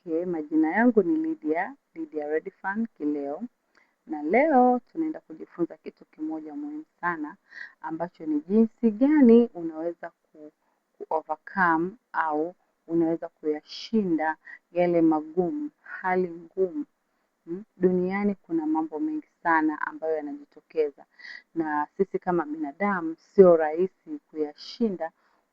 Okay, majina yangu ni Lydia Redfan Kileo, na leo tunaenda kujifunza kitu kimoja muhimu sana ambacho ni jinsi gani unaweza overcome au unaweza kuyashinda yale magumu, hali ngumu. Duniani kuna mambo mengi sana ambayo yanajitokeza, na sisi kama binadamu sio rahisi kuyashinda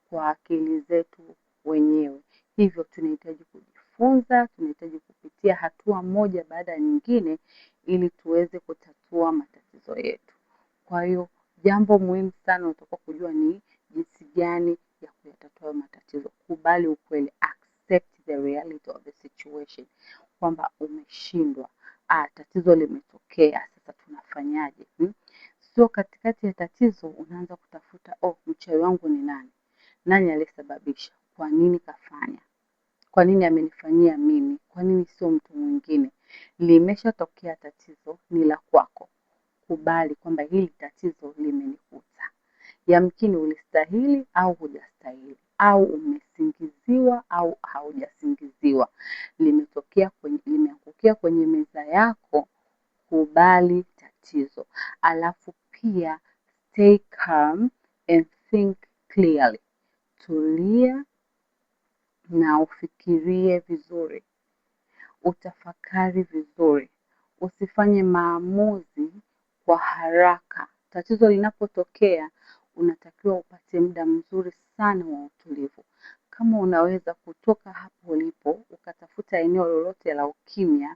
kwa akili zetu wenyewe. Hivyo tunahitaji kujifunza, tunahitaji kupitia hatua moja baada ya nyingine ili tuweze kutatua matatizo yetu. Kwa hiyo jambo muhimu sana unatakiwa kujua ni jinsi gani ya kuyatatua matatizo. Kubali ukweli, accept the reality of the situation, kwamba umeshindwa. Tatizo limetokea, sasa tunafanyaje? Sio katikati ya tatizo unaanza kutafuta mchawi wangu ni nani? Nani alisababisha? Kwa nini kafanya? Kwa nini amenifanyia mimi? Kwa nini sio mtu mwingine? Limeshatokea tatizo, ni la kwako. Kubali kwamba hili tatizo limenikuta. Yamkini ulistahili au hujastahili, au umesingiziwa au haujasingiziwa. Limeangukia kwenye meza yako. Kubali tatizo. Alafu pia stay calm and think clearly. Tulia na ufikirie vizuri, utafakari vizuri, usifanye maamuzi kwa haraka. Tatizo linapotokea unatakiwa upate muda mzuri sana wa utulivu. Kama unaweza kutoka hapo ulipo ukatafuta eneo lolote la ukimya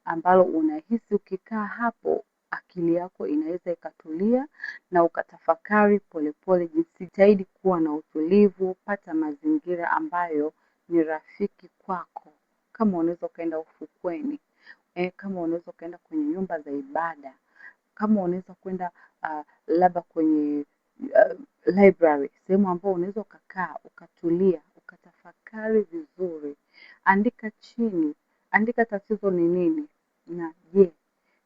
ambalo unahisi ukikaa hapo akili yako inaweza ikatulia na ukatafakari polepole. Jitahidi kuwa na utulivu, pata mazingira ambayo ni rafiki kwako. Kama unaweza ukaenda ufukweni, kama unaweza ukaenda kwenye nyumba za ibada, kama unaweza kwenda labda kwenye library, sehemu ambayo unaweza ukakaa, ukatulia, ukatafakari vizuri. Andika chini, andika tatizo ni nini, na je,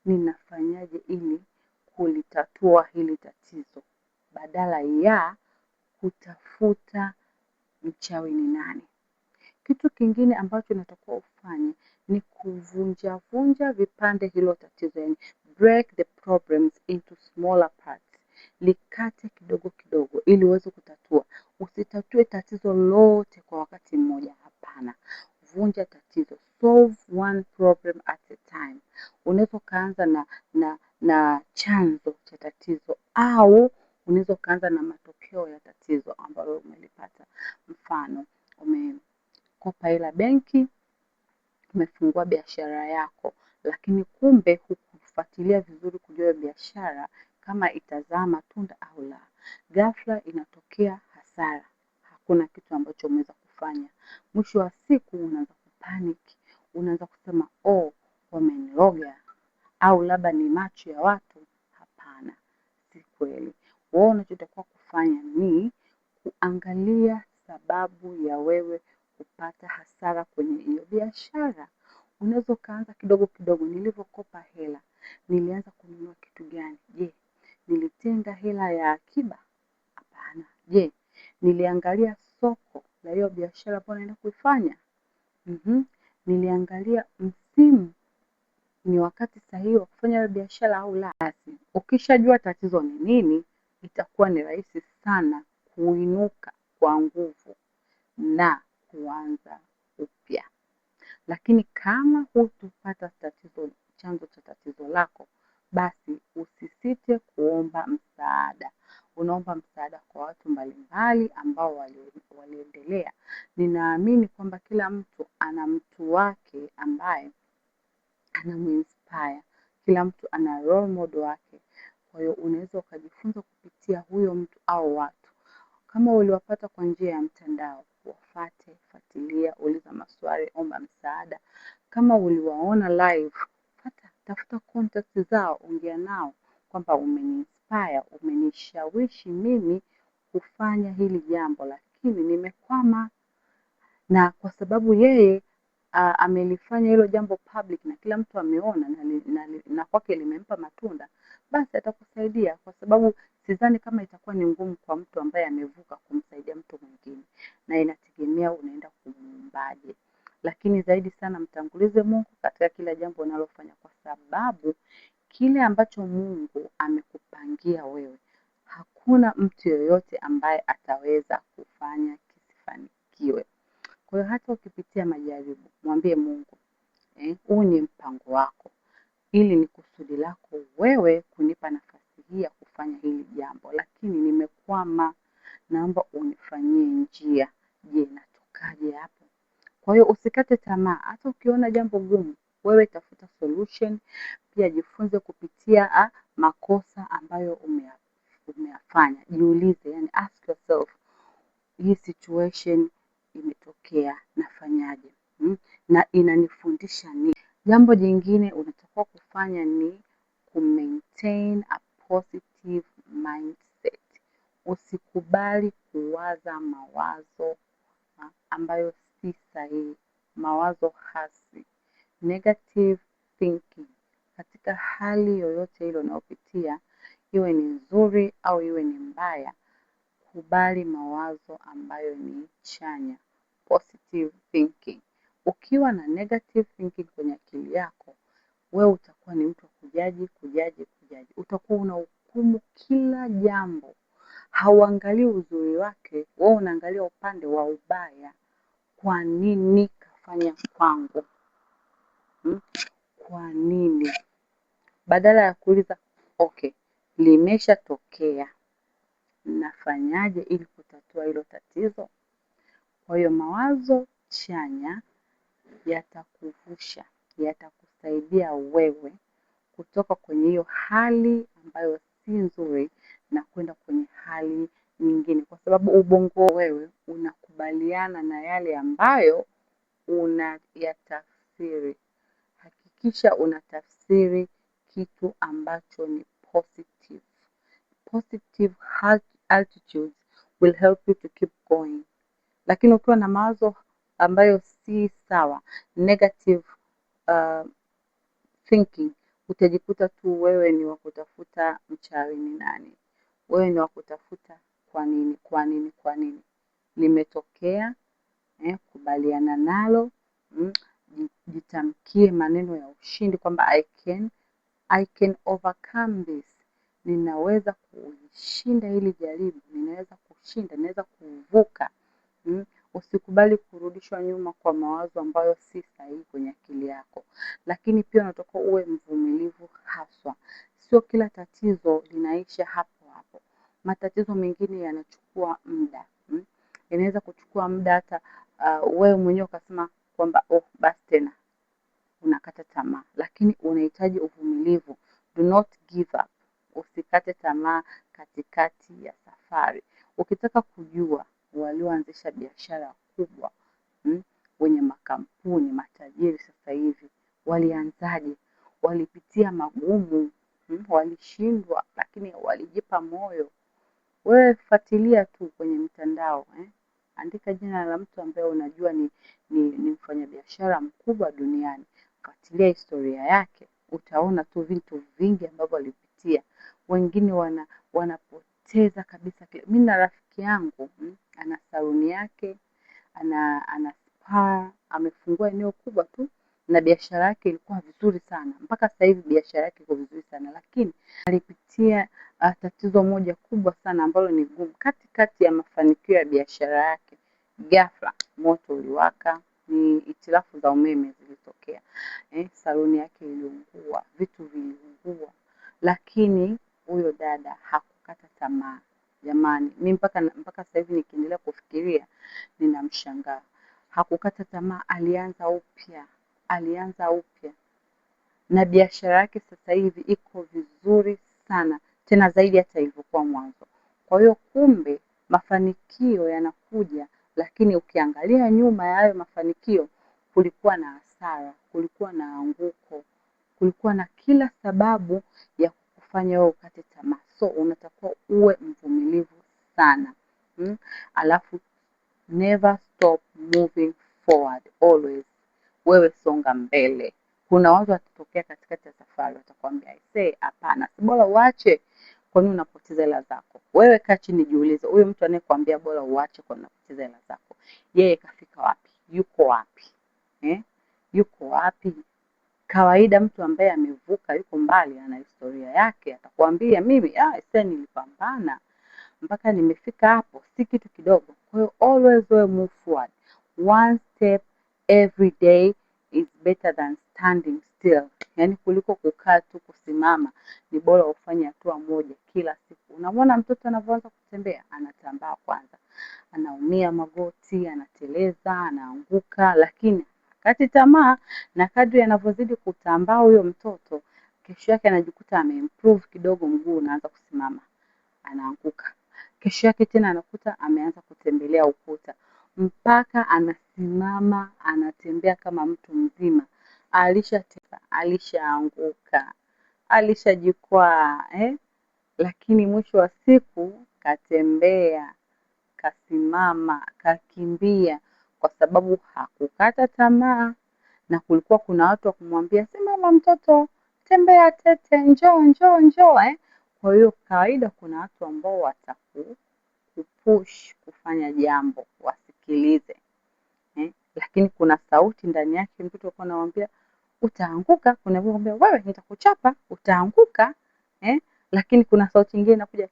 ninafanyaje ili kulitatua hili tatizo, badala ya kutafuta mchawi ni nani. Kitu kingine ambacho natakiwa ufanye ni kuvunja vipande hilo tatizo, yani break the problems into smaller parts. Likate kidogo kidogo ili uweze kutatua. Usitatue tatizo lote kwa wakati mmoja, hapana. Vunja tatizo, solve one problem at a time. Unaweza kaanza na chanzo cha tatizo, au unaweza kaanza na matokeo ya tatizo ambalo umelipata. Mfano, umekopa hela benki, umefungua biashara yako, lakini kumbe hukufuatilia vizuri kujua biashara kama itazaa matunda au la. Ghafla inatokea hasara, hakuna kitu ambacho umeweza kufanya. Mwisho wa siku unaanza kupanic, unaanza kusema wameniroga, au labda ni macho ya watu. Hapana, si kweli. Wewe unachotakiwa kufanya ni kuangalia sababu ya wewe kupata hasara kwenye hiyo biashara. Unaweza kaanza kidogo kidogo. Nilivyokopa hela, nilianza kununua kitu gani? Je, nilitenga hela ya akiba? Hapana. Je, niliangalia soko la hiyo biashara ambayo naenda kuifanya? Niliangalia msimu, ni wakati sahihi wa kufanya hiyo biashara au la? Ukishajua tatizo ni nini, itakuwa ni rahisi sana kuinuka kwa nguvu na kuanza upya. Lakini kama hutapata chanzo cha tatizo lako, basi usisite kuomba msaada. Unaomba msaada kwa watu mbalimbali ambao waliendelea. Ninaamini kwamba kila mtu ana mtu wake ambaye anamuinspire. Kila mtu ana role model wake. Kwa hiyo unaweza ukajifunza kupitia huyo mtu au watu. Kama uliwapata kwa njia ya mtandao, wafuate, fuatilia, uliza maswali, omba msaada. Kama uliwaona live, tafuta contact zao, ongea nao kwamba umeniinspire, umenishawishi mimi kufanya hili jambo, lakini nimekwama. Na kwa sababu yeye amelifanya hilo jambo public na kila mtu ameona na kwake limempa matunda, basi atakusaidia, kwa sababu sidhani kama itakuwa ni ngumu kwa mtu ambaye amevuka kumsaidia mtu mwingine, na inategemea unaenda kumuombaje. lakini zaidi sana mtangulize Mungu katika kila jambo unalofanya, kwa sababu kile ambacho Mungu amekupangia wewe, hakuna mtu yoyote ambaye ataweza kufanya kisifanikiwe. Kwa hiyo hata ukipitia majaribu, mwambie Mungu, huu ni mpango wako, hili ni kusudi lako wewe kunipa nafasi hii ya kufanya hili jambo, lakini nimekwama, naomba unifanyie njia. Je, natokaje hapo? Kwa hiyo usikate tamaa, hata ukiona jambo gumu, wewe tafuta solution. Pia jifunze kupitia makosa ambayo umeyafanya. Jiulize, yani ask yourself, hii situation imetokea, nafanyaje? Na inanifundisha nini? Jambo jingine unatakiwa kufanya ni maintain a positive mindset. Usikubali kuwaza mawazo ambayo si sahihi, mawazo hasi, negative thinking. Katika hali yoyote ile unayopitia, iwe ni nzuri au iwe ni mbaya, kubali mawazo ambayo ni chanya, positive thinking. Ukiwa na negative thinking kwenye akili yako, wewe utakuwa ni mtu wa kujaji. Utakuwa unahukumu kila jambo, hauangalii uzuri wake, wewe unaangalia upande wa ubaya. Kwa nini kafanya kwangu? Kwa nini? Badala ya kuuliza okay, limeshatokea, nafanyaje ili kutatua hilo tatizo? Kwa hiyo mawazo chanya yatakuvusha, yatakusaidia wewe kutoka kwenye hiyo hali ambayo si nzuri na kwenda kwenye hali nyingine, kwa sababu ubongo wewe unakubaliana na yale ambayo unayatafsiri. Hakikisha unatafsiri kitu ambacho ni positive. Positive attitude will help you to keep going. Lakini ukiwa na mawazo ambayo si sawa, negative thinking, utajikuta tu wewe ni wa kutafuta mchawi ni nani, wewe ni wa kutafuta kwa nini limetokea. Kubaliana nalo, jitamkie maneno ya ushindi kwamba I can overcome this. Ninaweza kushinda hili jaribu, ninaweza kuvuka. Usikubali kurudishwa nyuma kwa mawazo ambayo si sahihi kwenye akili yako. Lakini pia unatakiwa uwe mvumilivu haswa. Sio kila tatizo linaisha hapo hapo. Matatizo mengine yanachukua muda. Inaweza kuchukua muda hata wewe mwenyewe ukasema kwamba basi tena unakata tamaa, lakini unahitaji uvumilivu. Do not give up. Usikate tamaa katikati ya safari. Ukitaka kujua walioanzisha biashara kubwa, wenye makampuni matajiri sasa hivi, walianzaje? Walipitia magumu, walishindwa, lakini walijipa moyo. Wewe fuatilia tu kwenye mtandao, andika jina la mtu ambaye unajua ni mfanyabiashara mkubwa duniani, fuatilia historia yake, utaona tu vitu vingi ambavyo walipitia. Wengine wanapoteza kabisa. Mimi na rafiki yangu ana saluni yake, ana spa, amefungua eneo kubwa tu na biashara yake ilikuwa vizuri sana. Mpaka sasa hivi biashara yake iko vizuri sana, lakini alipitia tatizo moja kubwa sana ambalo ni gumu. Katikati ya mafanikio ya biashara yake, ghafla moto uliwaka, ni hitilafu za umeme zilitokea. Saluni yake iliungua, vitu viliungua, lakini huyo dada hakukata tamaa. Jamani, mimi mpaka sasa hivi nikiendelea kufikiria ninamshangaa. Hakukata tamaa, alianza upya. Na biashara yake sasa hivi iko vizuri sana, tena zaidi hata ilivyokuwa mwanzo. Kwa hiyo kumbe mafanikio yanakuja, lakini ukiangalia nyuma ya hayo mafanikio kulikuwa na hasara, kulikuwa na anguko, kulikuwa na kila sababu ya kufanya wewe ukate tamaa. So unatakiwa uwe mvumilivu sana. Alafu never stop moving forward, always. Wewe songa mbele. Kuna watu watatokea katikati ya safari watakwambia hapana, si bora uache. Kwa nini unapoteza hela zako? Wewe kaa chini jiulize, huyo mtu anayekwambia bora uache kwa nini unapoteza hela zako, yeye kafika wapi? Yuko wapi? Yuko wapi? Kawaida mtu ambaye amevuka, yuko mbali, ana historia yake, atakwambia mimi nilipambana mpaka nimefika hapo, si kitu kidogo. Kwa hiyo always move forward, one step every day is better than standing still. Yani kuliko kukaa tu kusimama, ni bora ufanye hatua moja kila siku. Unamwona mtoto anavyoanza kutembea, anatambaa kwanza, anaumia magoti, anateleza, anaanguka, lakini hakati tamaa, na kadri anavyozidi kutambaa huyo mtoto, kesho yake anajikuta ameimprove kidogo, mguu unaanza kusimama, anaanguka. Kesho yake tena anakuta ameanza kutembelea ukuta, mpaka anasimama, anatembea kama mtu mzima. Alishaanguka, alishajikwaa, lakini mwisho wa siku katembea, kasimama, kakimbia, kwa sababu hakukata tamaa. Na kulikuwa kuna watu wa kumwambia, simama mtoto, tembea tete, njoo. Kwa hiyo kawaida kuna watu ambao watakupush kufanya jambo, wasikilize. Lakini kuna sauti ndani yake, mtoto alikuwa anamwambia utaanguka, kuna mwambia wewe nitakuchapa, utaanguka. Lakini kuna sauti nyingine inakuja,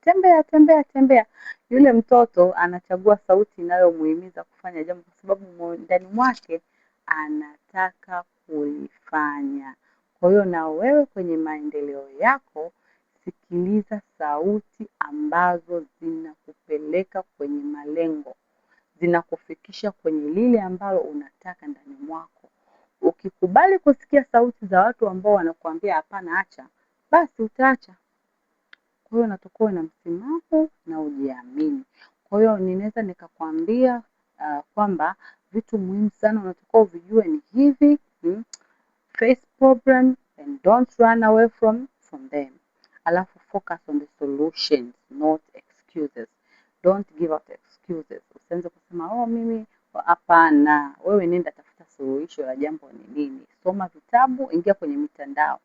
tembea. Yule mtoto anachagua sauti inayomuhimiza kufanya jambo, kwa sababu ndani mwake anataka kulifanya. Kwa hiyo na wewe kwenye maendeleo yako, sikiliza sauti ambazo zinakupeleka kwenye malengo, zinakufikisha kwenye lile ambalo unataka ndani mwako. Ukikubali kusikia sauti za watu ambao wanakuambia hapana, acha, basi utaacha. Kwa hiyo unatakiwa na msimamo na ujiamini. Kwa hiyo ninaweza nikakwambia kwamba vitu muhimu sana unatakiwa uvijue ni hivi: face problem and don't run away from them. Alafu focus on the solutions, not excuses. Don't give out excuses. Usianze kusema mimi, hapana. Wewe nenda tafuta suluhisho la jambo ni nini. Soma vitabu, ingia kwenye mitandao.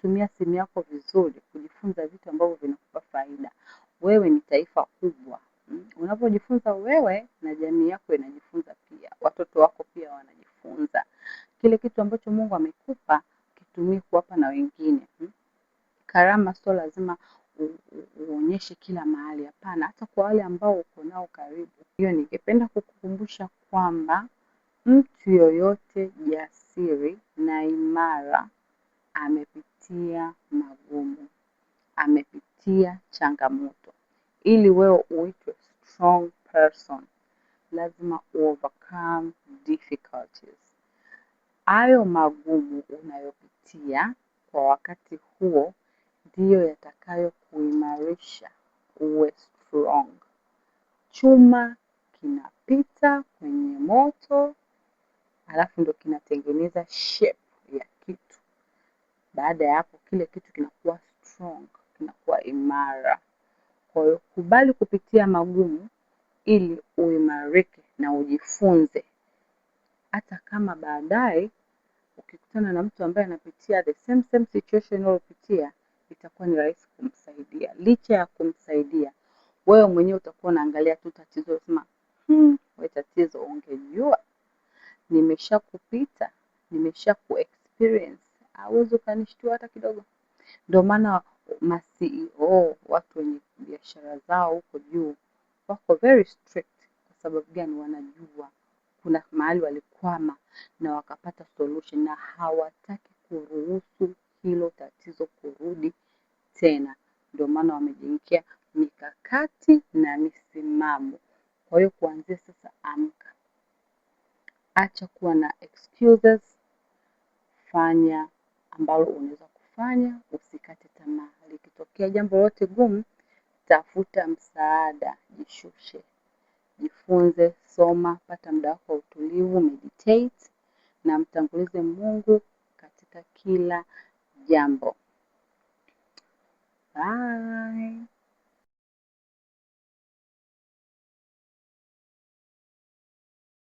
Tumia simu yako vizuri kujifunza vitu ambavyo vinakupa faida. Wewe ni taifa kubwa. Unapojifunza wewe, na jamii yako inajifunza pia. Watoto wako pia wanajifunza. Kile kitu ambacho Mungu amekupa, kitumie kuwapa na wengine. Karama sio lazima uonyeshe kila mahali, hapana, hata kwa wale ambao uko nao karibu. Hiyo ningependa kukukumbusha kwamba mtu yoyote jasiri na imara amepitia magumu, amepitia changamoto. Ili wewe uitwe strong person, lazima overcome difficulties. Hayo magumu unayopitia kwa wakati huo ndiyo yatakayo kuimarisha uwe strong. Chuma kinapita kwenye moto, alafu ndo kinatengeneza shape ya kitu. Baada ya hapo kile kitu kinakuwa strong, kinakuwa imara. Kwa hiyo kubali kupitia magumu ili uimarike na ujifunze. Hata kama baadaye ukikutana na mtu ambaye anapitia the same situation unayopitia, itakuwa ni rahisi kumsaidia. Licha ya kumsaidia, wewe mwenyewe utakuwa unaangalia tu tatizo, unasema wewe tatizo ungejua nimesha kupita, nimesha kuexperience, hauwezi ukanishtua hata kidogo. Ndio maana ma-CEO, watu wenye biashara zao huko juu, wako very strict. Kwa sababu gani? Wanajua kuna mahali walikwama na wakapata solution, na hawataki kuruhusu hilo tatizo kurudi tena. Ndio maana wamejiwekea mikakati na misimamo. Kwa hiyo kuanzia sasa, amka, acha kuwa na excuses, fanya ambalo unaweza kufanya, usikate tamaa. Likitokea jambo lote gumu, tafuta msaada, jishushe, jifunze, soma, pata muda wako wa utulivu, meditate, na mtangulize Mungu katika kila jambo. Bye.